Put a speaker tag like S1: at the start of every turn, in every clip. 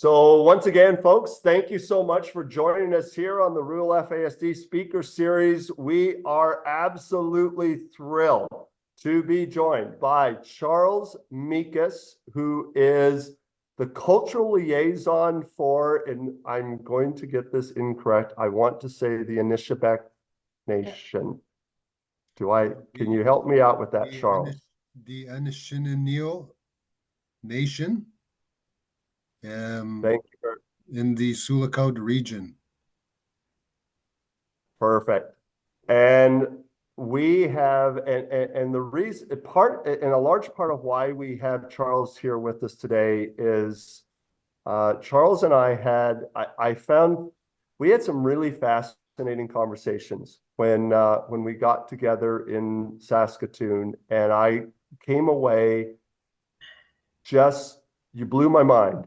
S1: So once again, folks, thank you so much for joining us here on the Rural FASD Speaker Series. We are absolutely thrilled to be joined by Charles Meekis, who is the cultural liaison for, and I'm going to get this incorrect, I want to say the Anishinabek Nation. Can you help me out with that, Charles?
S2: The Anishinabek Nation.
S1: Thank you.
S2: In the Sulakaud region.
S1: Perfect. And we have, and the reason, and a large part of why we have Charles here with us today is Charles and I found we had some really fascinating conversations when we got together in Saskatoon, and I came away you blew my mind.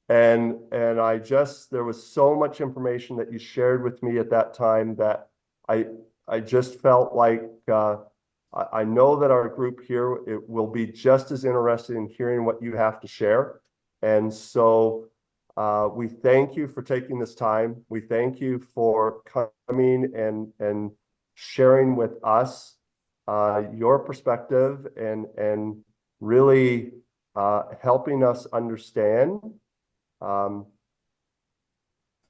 S1: And there was so much information that you shared with me at that time that I just felt like I know that our group here, it will be just as interested in hearing what you have to share. And so we thank you for taking this time. We thank you for coming and sharing with us your perspective and really helping us understand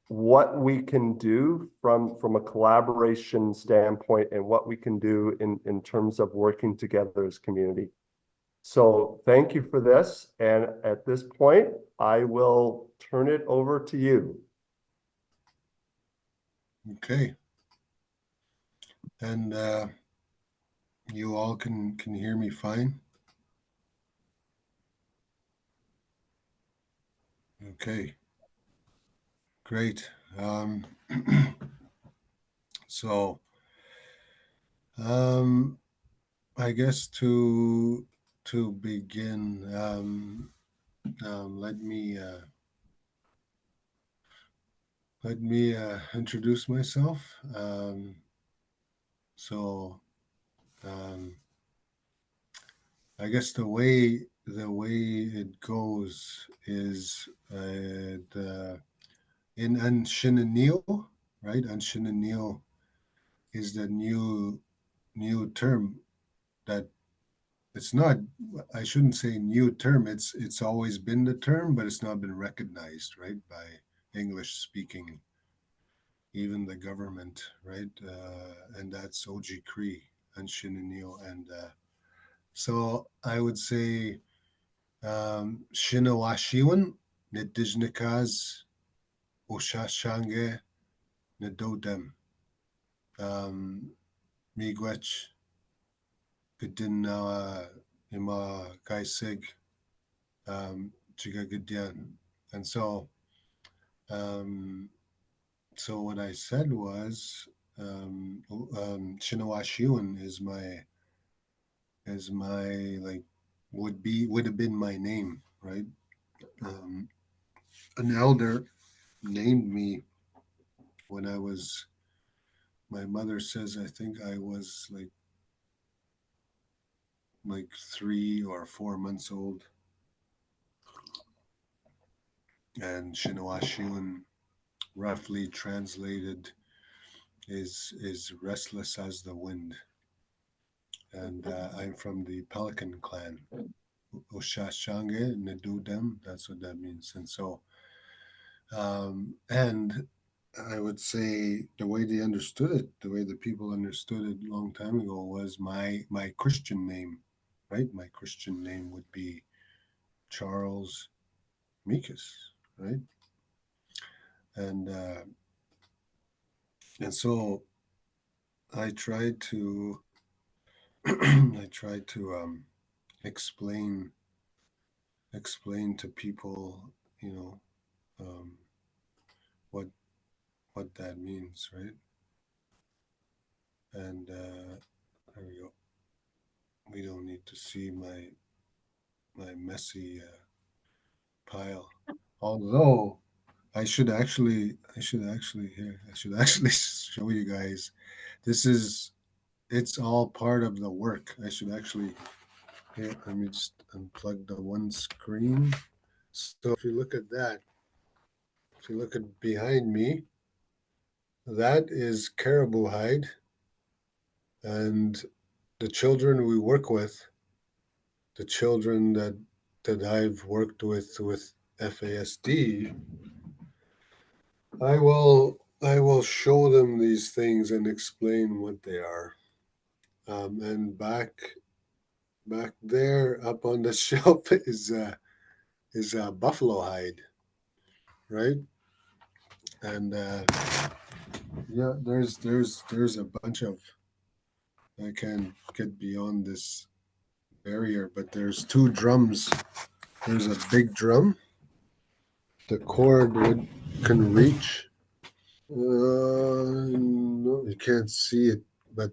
S1: what we can do from a collaboration standpoint and what we can do in terms of working together as community. So thank you for this. And at this point, I will turn it over to you.
S2: Okay. And you all can hear me fine? Okay, great. So, I guess to begin, let me introduce myself. I guess the way it goes is in Anishinaabe, right? Anishinaabe is the new term that it's not. I shouldn't say new term. It's always been the term, but it's not been recognized, right, by English speaking, even the government, right? And that's OG Cree, Anishinaabe, and so I would say Shinawashiwan, Nidijnikaz, Oshashange, Nidodem, Miigwech, Gidinawa, Ima Gaisig, Chigagidyan. And so what I said was Shinawashiwan is my like would have been my name, right? An elder named me when my mother says I think I was like 3 or 4 months old, and Shinawashiwan roughly translated is restless as the wind. And I'm from the Pelican clan, Oshashange Nedudem. That's what that means. And so, and I would say the way they understood it, the way the people understood it a long time ago, was my Christian name, right? My Christian name would be Charles Meekis, right? And so I tried to explain to people, what that means, right? And there we go. We don't need to see my messy pile. Although I should actually show you guys. It's all part of the work. I should actually here. Let me just unplug the one screen. So if you look at that, if you look at behind me, that is caribou hide, and the children we work with, the children that I've worked with FASD, I will show them these things and explain what they are. And back there up on the shelf is a buffalo hide, right? And yeah, there's a bunch of, I can't get beyond this barrier, but there's two drums. There's a big drum. The cord can reach. No, you can't see it, but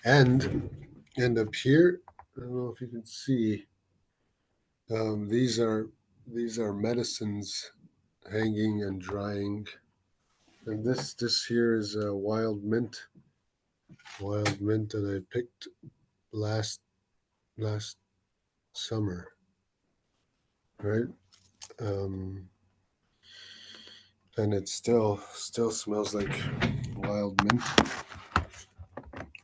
S2: and and up here, I don't know if you can see. These are medicines hanging and drying, and this here is a wild mint that I picked last summer, right? Um, and it still smells like wild mint.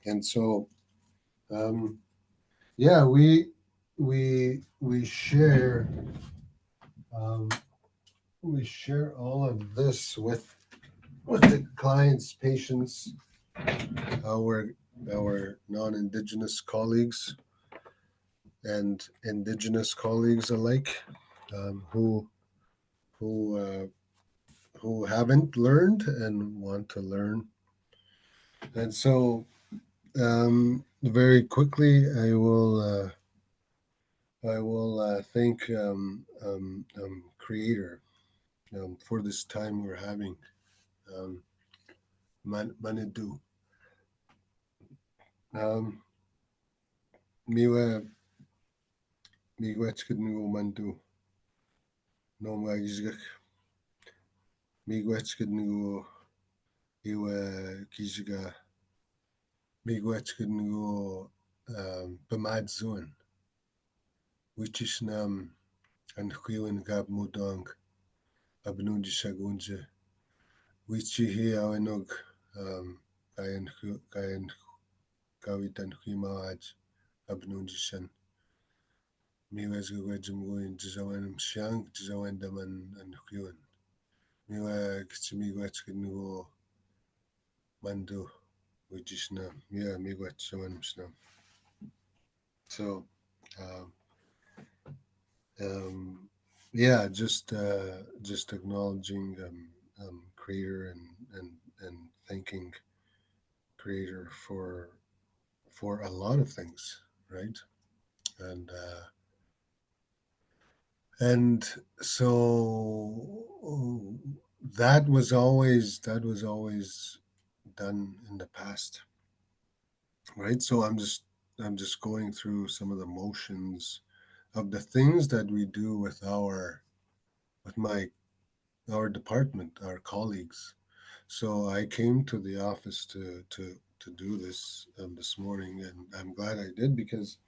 S2: And so, um, yeah, we share um, we share all of this with the clients, patients, our our non-indigenous colleagues and indigenous colleagues alike, who who uh, who haven't learned and want to learn. And so, very quickly, I will thank Creator for this time we're having. Um, Manidu. Um, miwa miwa chkidnu mandu. No magizgak. Miwa chkidnu iwa kizga. Miwa chkidnu bamad zuan. Wichisnam and Huiwan Gab Mudong Abnuji Shagunja. Wichihi Awenog Kayan Kawitan Huimawaj Abnujishan. Miwas Gwajumguin Jizawanum Shank, Jizawandaman and Huiwan. Miwa Kichimigwachkinu Mandu Wijishnam. Miwa Migwachawanum Snam. So, um, yeah, just acknowledging Creator and thanking Creator for a lot of things, right? And and so that was always done in the past, right? So I'm just going through some of the motions of the things that we do with our department, our colleagues. So I came to the office to do this morning, and I'm glad I did, because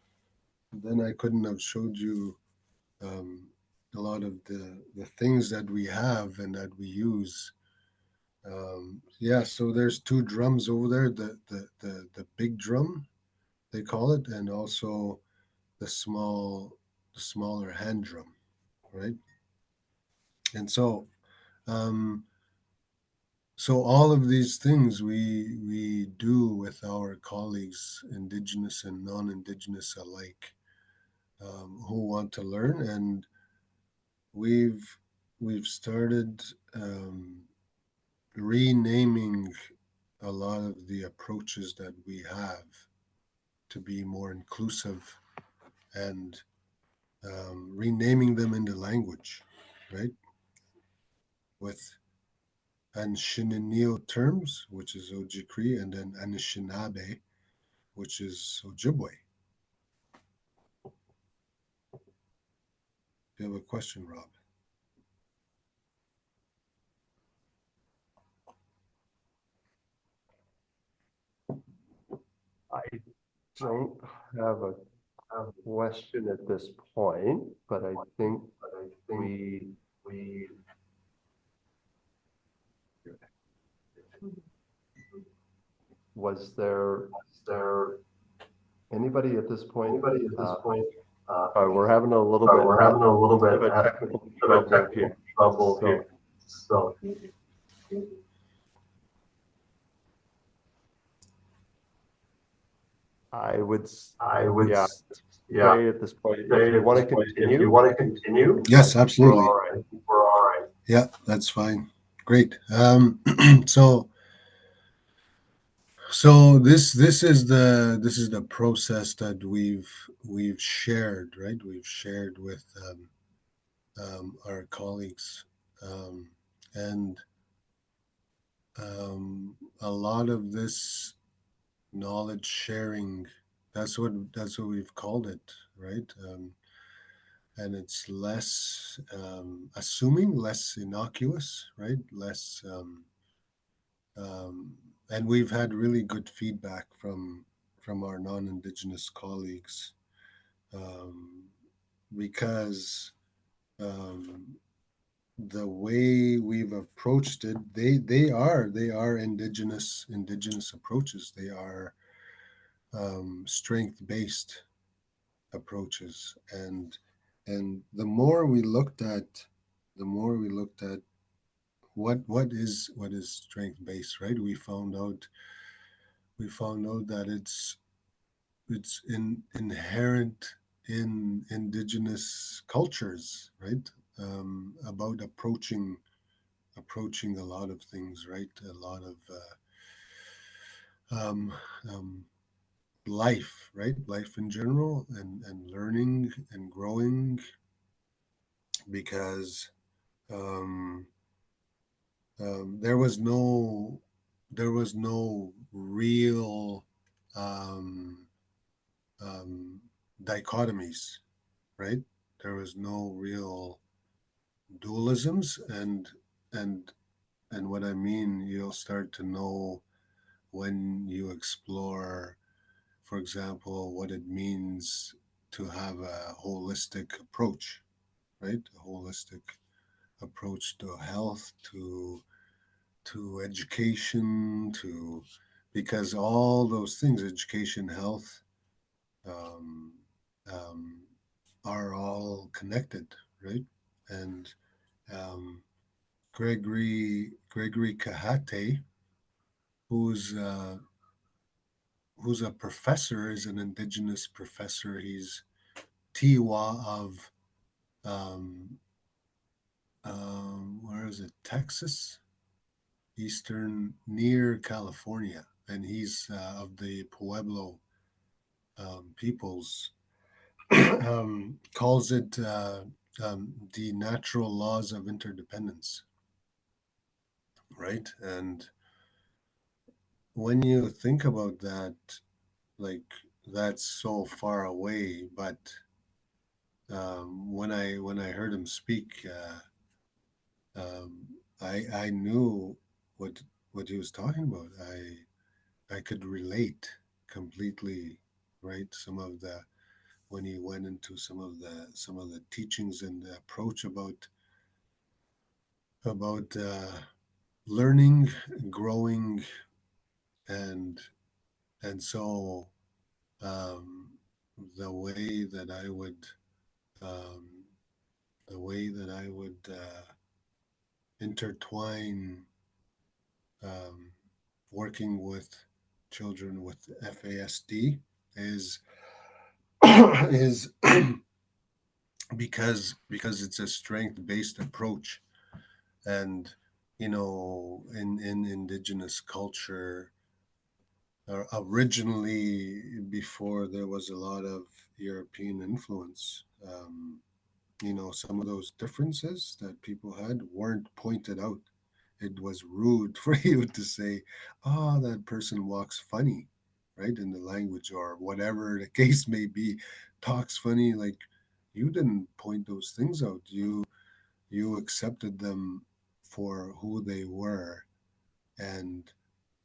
S2: then I couldn't have showed you um, a lot of the things that we have and that we use. Yeah, so there's two drums over there, the big drum they call it, and also the smaller hand drum, right? And um, so all of these things we do with our colleagues, indigenous and non-indigenous alike, who want to learn, and we've we've started renaming a lot of the approaches that we have to be more inclusive, and renaming them in the language, right? With Anishinaabe terms, which is Ojibwe, and then Anishinaabe, which is Ojibwe. Do you have a question, Rob?
S1: I don't have a question at this point, but I think we was there anybody at this point? We're having a little bit of a technical trouble here. So I would, yeah, say at this point, if you want to continue,
S2: Yes, absolutely. Yeah, that's fine. Great. So this is the process that we've shared, right? We've shared with our colleagues, um, and a lot of this knowledge sharing. That's what we've called it, right? And it's less assuming, less innocuous, right? Less, um, and we've had really good feedback from our non-indigenous colleagues, um, because um, the way we've approached it, they are indigenous approaches. They are strength based approaches, and the more we looked at what is strength based, right? We found out that it's inherent in indigenous cultures, right? About approaching a lot of things, right? A lot of um, um, life, right? Life in general, and learning and growing, because um, there was no real um, um, dichotomies, right? There was no real dualisms, and and what I mean, you'll start to know when you explore, for example, what it means to have a holistic approach, right? A holistic approach to health, to education, to because all those things, education, health, um, um, are all connected, right? And um, Gregory Kahate, who's uh, who's a professor, is an indigenous professor. He's Tiwa of um, where is it? Texas, eastern near California, and he's of the Pueblo peoples. Calls it the natural laws of interdependence, right? And when you think about that, like that's so far away, but when I heard him speak, I knew what what he was talking about. I could relate completely, right? Some of the when he went into some of the teachings and the approach about learning, growing, and and so um, the way that I would um, the way that I would intertwine um, working with children with FASD is is because it's a strength based approach, and in indigenous culture, originally, before there was a lot of European influence, some of those differences that people had weren't pointed out. It was rude for you to say, "Oh, that person walks funny," right, in the language, or whatever the case may be, talks funny. Like, you didn't point those things out. You accepted them for who they were, and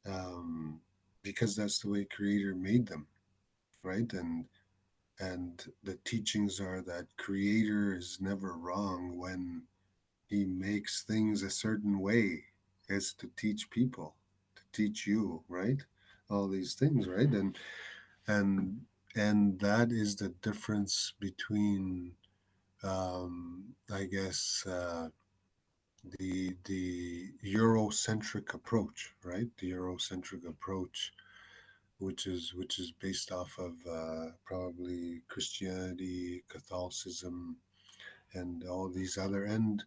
S2: um, because that's the way Creator made them, right? And the teachings are that Creator is never wrong when he makes things a certain way. It's to teach people, to teach you, right? all these things, right? And and that is the difference between, I guess, the Eurocentric approach, right? The Eurocentric approach, which is based off of probably Christianity, Catholicism, and all these other, and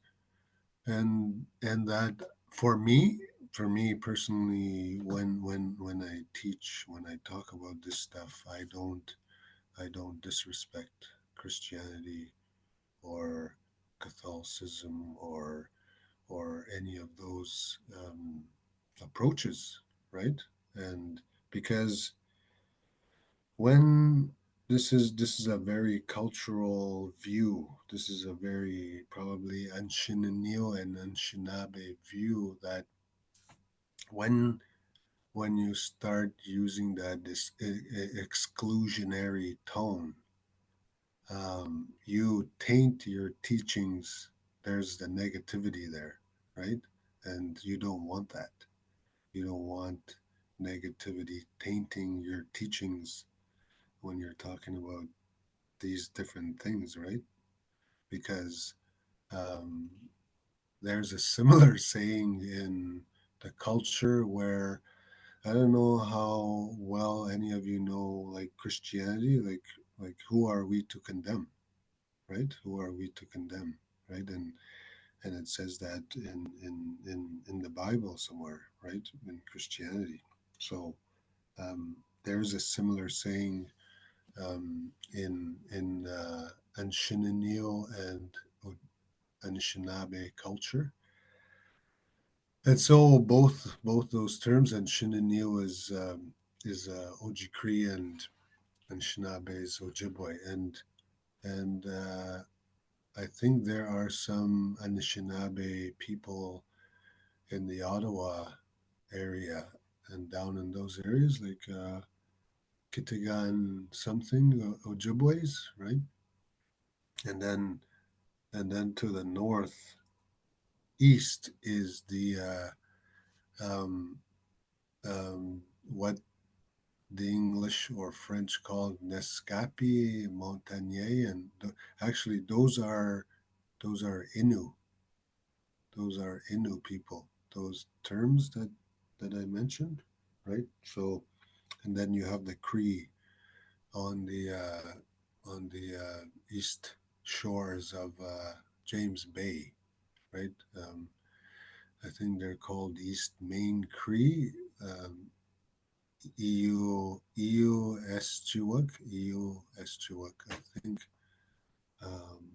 S2: that, for me, personally, when I teach, when I talk about this stuff, I don't disrespect Christianity or Catholicism or any of those approaches, right? And because when this is a very cultural view, this is a very probably Anishinaabe and Anishinaabe view, that when you start using that this exclusionary tone, you taint your teachings. There's the negativity there, right? And you don't want that. You don't want negativity tainting your teachings when you're talking about these different things, right? Because um, there's a similar saying in the culture where, I don't know how well any of you know, like Christianity, like who are we to condemn, right? Who are we to condemn, right? And it says that in the Bible somewhere, right? In Christianity. So there's a similar saying in Anishinaabe and Anishinaabe culture. And so both those terms, Anishinaabe is Ojibwe, and Anishinaabe is Ojibwe, and I think there are some Anishinaabe people in the Ottawa area and down in those areas, like Kitigan something, Ojibways, right? And then to the north east is the um, what the English or French called Nescapi, Montagnier, and actually those are Innu. Those are Innu people. Those terms that I mentioned, right? So, and then you have the Cree on the east shores of James Bay, right? I think they're called East Main Cree. EU I think, um,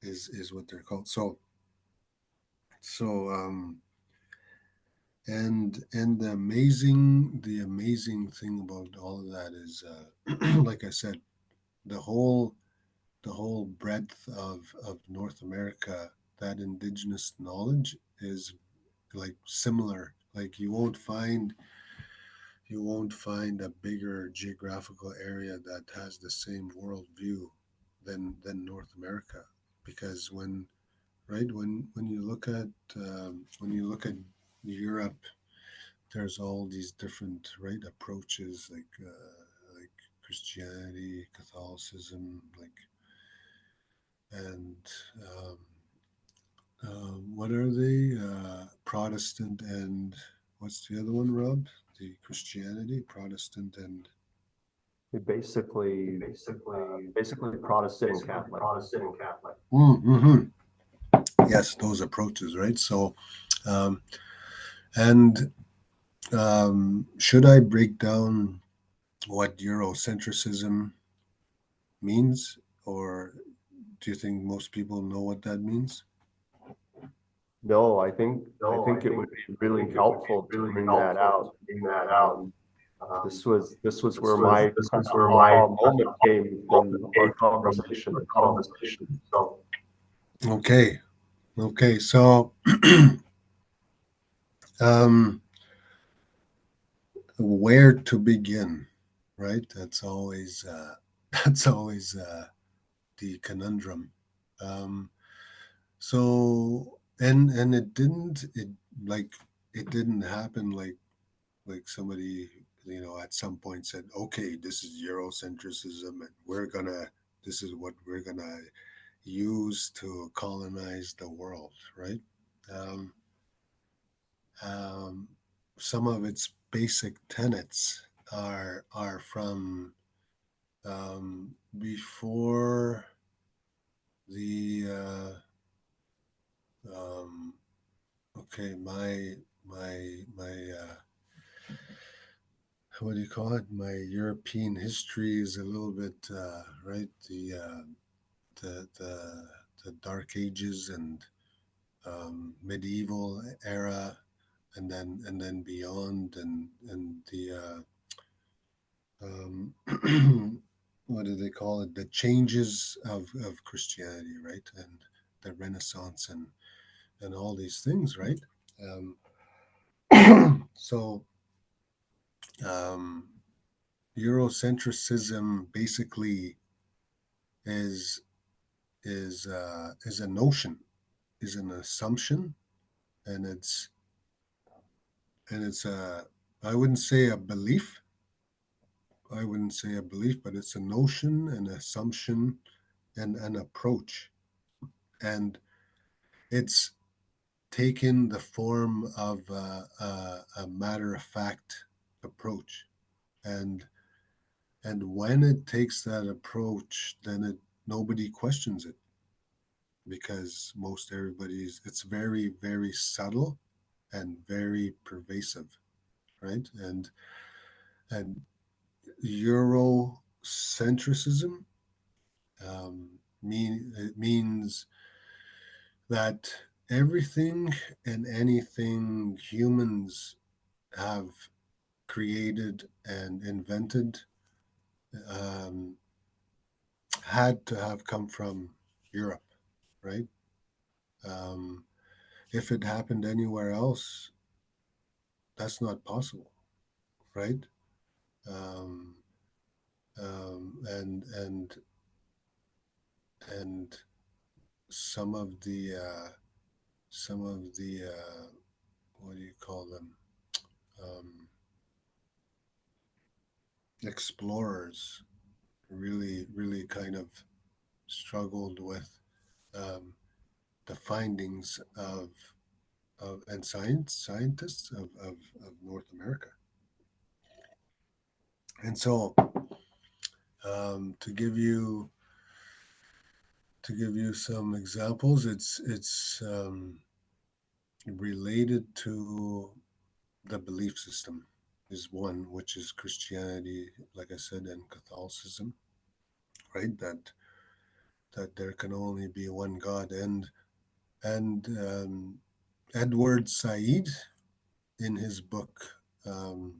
S2: is what they're called. So and the amazing thing about all of that is, like I said, the whole breadth of North America, that indigenous knowledge is like similar. Like you won't find a bigger geographical area that has the same worldview than North America, because when you look at Europe, there's all these different approaches, like Christianity, Catholicism, and um, what are they? Protestant and what's the other one, Rob? The Christianity, Protestant, and
S1: Basically Protestant and Catholic.
S2: mm-hmm. Yes, those approaches, right? So, um, and should I break down what Eurocentrism means, or do you think most people know what that means?
S1: No, I think it would be really helpful to bring that out. Um, this was where my kind of aha moment came from our conversation. So
S2: Okay, okay. So, um, where to begin, right? That's always that's always the conundrum. Um, so, and it didn't happen like somebody at some point said, okay, this is Eurocentrism, and this is what we're gonna use to colonize the world, right? Um, um, some of its basic tenets are from before the um, okay, my what do you call it? My European history is a little bit right. The the Dark Ages and medieval era, and then beyond, and the what do they call it? The changes of Christianity, right, and the Renaissance and all these things, right? Um, so um, Eurocentrism basically is is a notion, is an assumption, and it's a, I wouldn't say a belief. I wouldn't say a belief, but it's a notion, an assumption, and an approach, and it's taken the form of a matter of fact approach, and when it takes that approach, then it nobody questions it, because most everybody's it's very, very subtle and very pervasive, right? And Eurocentrism it means that everything and anything humans have created and invented um, had to have come from Europe, right? Um, if it happened anywhere else, that's not possible, right? Um, and and some of the what do you call them? Um, Explorers really kind of struggled with um, the findings of and scientists of North America. And so to give you some examples, it's related to the belief system is one, which is Christianity, like I said, and Catholicism, right? That there can only be one God, and Edward Said in his book um,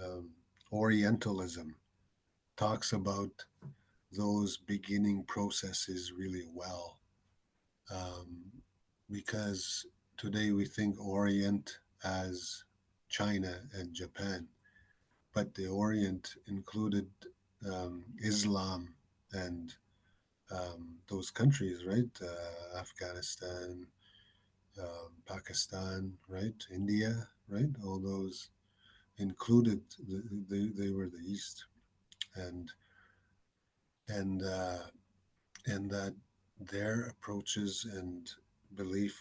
S2: um, Orientalism talks about those beginning processes really well, um, because today we think Orient as China and Japan, but the Orient included Islam and those countries, right? Afghanistan, Pakistan, right? India, right? All those included. They were the East, and and uh, and that their approaches and belief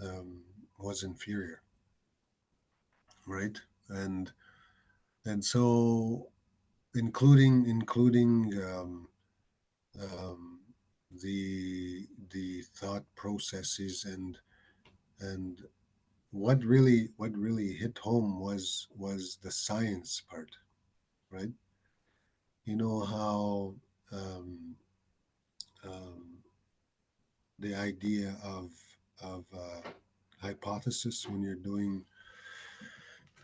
S2: um, was inferior, right? And so including um, the thought processes, and what really hit home was the science part, right? You know how um, um, the idea of hypothesis, when you're doing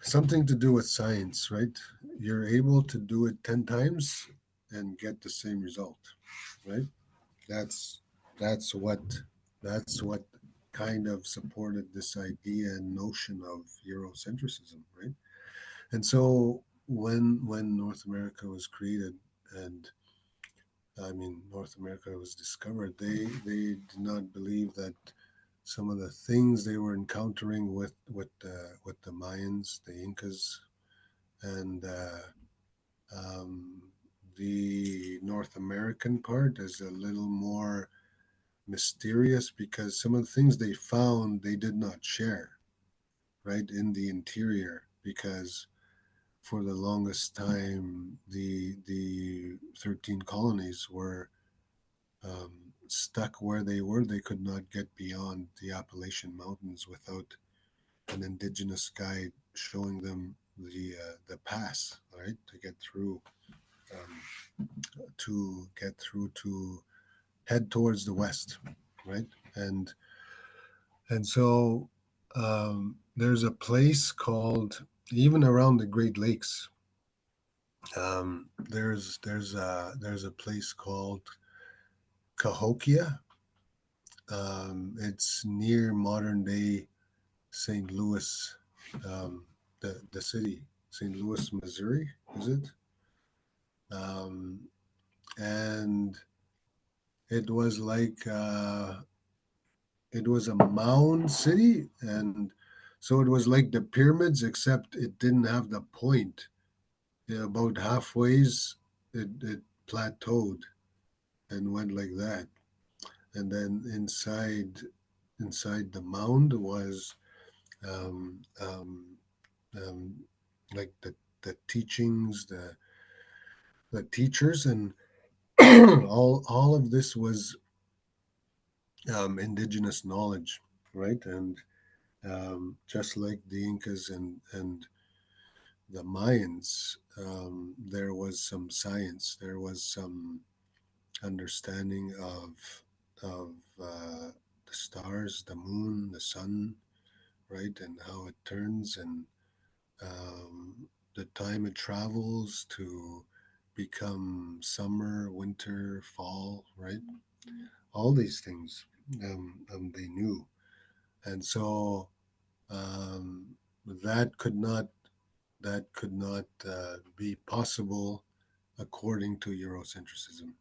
S2: something to do with science, right? You're able to do it 10 times and get the same result, right? That's that's what that's what kind of supported this idea and notion of Eurocentrism, right? And so when North America was created, and I mean North America was discovered, they did not believe that some of the things they were encountering with the Mayans, the Incas, and um, the North American part is a little more mysterious because some of the things they found they did not share, right, in the interior, because for the longest time the 13 colonies were stuck where they were. They could not get beyond the Appalachian Mountains without an indigenous guide showing them the pass, right, to head towards the west, right, and so there's a place called, even around the Great Lakes. There's a place called Cahokia. It's near modern day St. Louis, the city, St. Louis, Missouri, is it? Um, and it was like it was a mound city, and so it was like the pyramids, except it didn't have the point. Yeah, about halfway's, it plateaued and went like that, and then inside the mound was um, um, um, like the teachings, the teachers, and all of this was indigenous knowledge, right? And just like the Incas and the Mayans, there was some science, there was some understanding of the stars, the moon, the sun, right, and how it turns, and the time it travels to become summer, winter, fall, right? All these things they knew, and so um, that could not be possible according to Eurocentrism,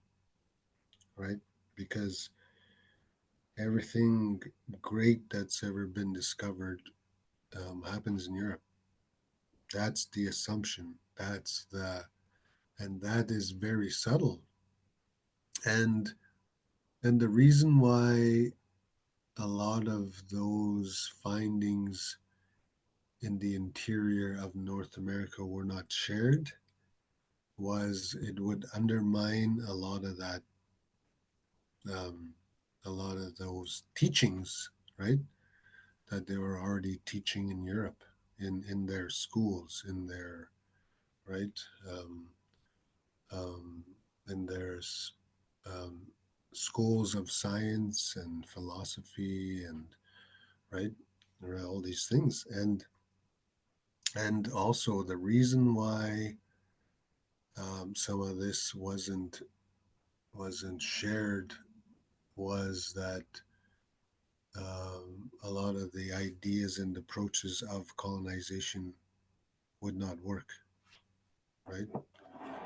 S2: right? Because everything great that's ever been discovered happens in Europe. That's the assumption. And that is very subtle. And and the reason why a lot of those findings in the interior of North America were not shared was it would undermine um, a lot of those teachings, right? That they were already teaching in Europe, in their schools, in their right, um, um, in their um, schools of science and philosophy, and right, there are all these things, and also the reason why some of this wasn't shared was that a lot of the ideas and approaches of colonization would not work, right?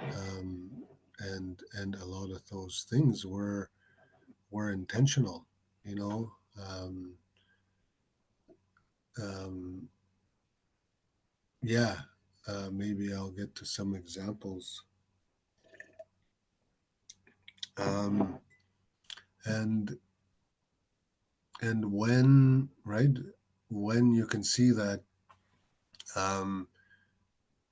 S2: Um, and a lot of those things were intentional, you know. Um, um, yeah, maybe I'll get to some examples. Um, and and when right, when you can see that, um,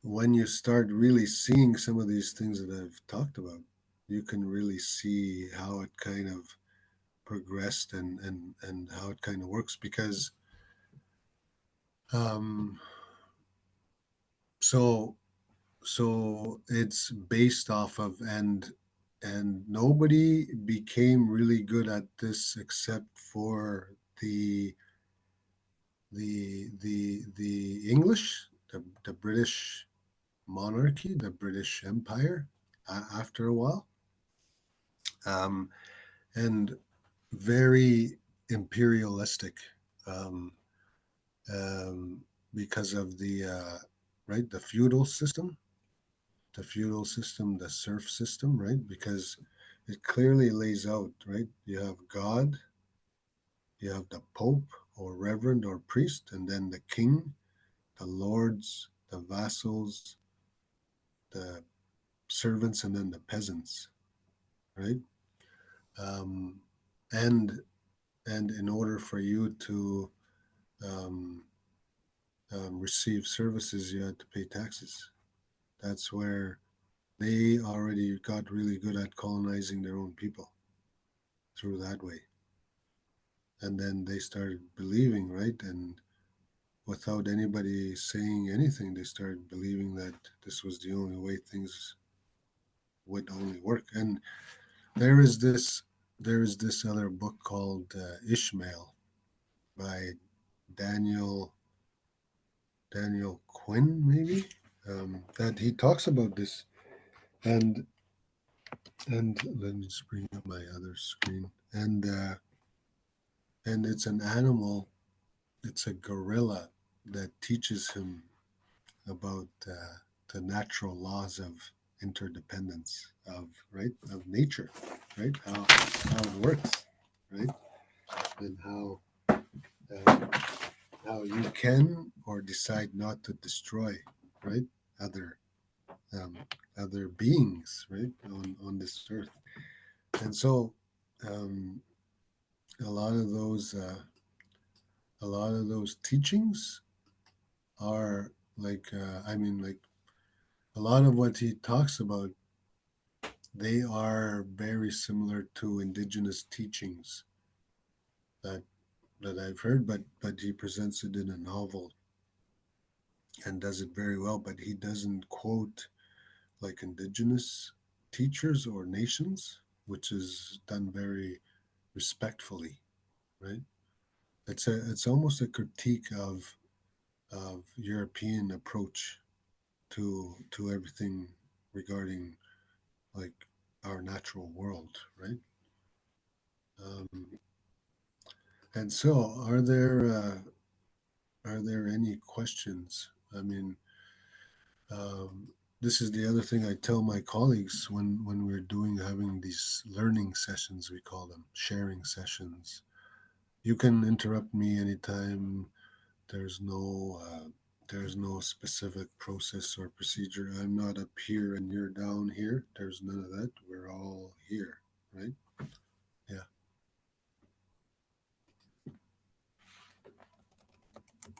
S2: when you start really seeing some of these things that I've talked about, you can really see how it kind of progressed, and how it kind of works, because um, so it's based off of, and nobody became really good at this except for the the English, the British monarchy, the British Empire, after a while, um, and very imperialistic, um, um, because of the right, the serf system, right? Because it clearly lays out, right? You have God, you have the Pope or Reverend or priest, and then the king, the lords, the vassals, the servants and then the peasants, right? Um, and in order for you to um, receive services, you had to pay taxes. That's where they already got really good at colonizing their own people through that way. And then they started believing, right? And without anybody saying anything, they started believing that this was the only way things would only work. And there is this other book called Ishmael by Daniel Quinn, maybe, that he talks about this. And let me just bring up my other screen. And it's an animal. It's a gorilla that teaches him about the natural laws of interdependence of nature, right? How it works, right? And uh, how you can or decide not to destroy, right, other um, other beings, right, on this earth. And so um, a lot of those teachings are like like a lot of what he talks about, they are very similar to indigenous teachings that I've heard, but he presents it in a novel and does it very well. But he doesn't quote like indigenous teachers or nations, which is done very respectfully, right? It's almost a critique of European approach to everything regarding like our natural world, right? Um, and so, are there any questions? I mean, um, this is the other thing I tell my colleagues when we're having these learning sessions. We call them sharing sessions. You can interrupt me anytime. There's no specific process or procedure. I'm not up here and you're down here. There's none of that. We're all here, right? Yeah.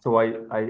S1: So I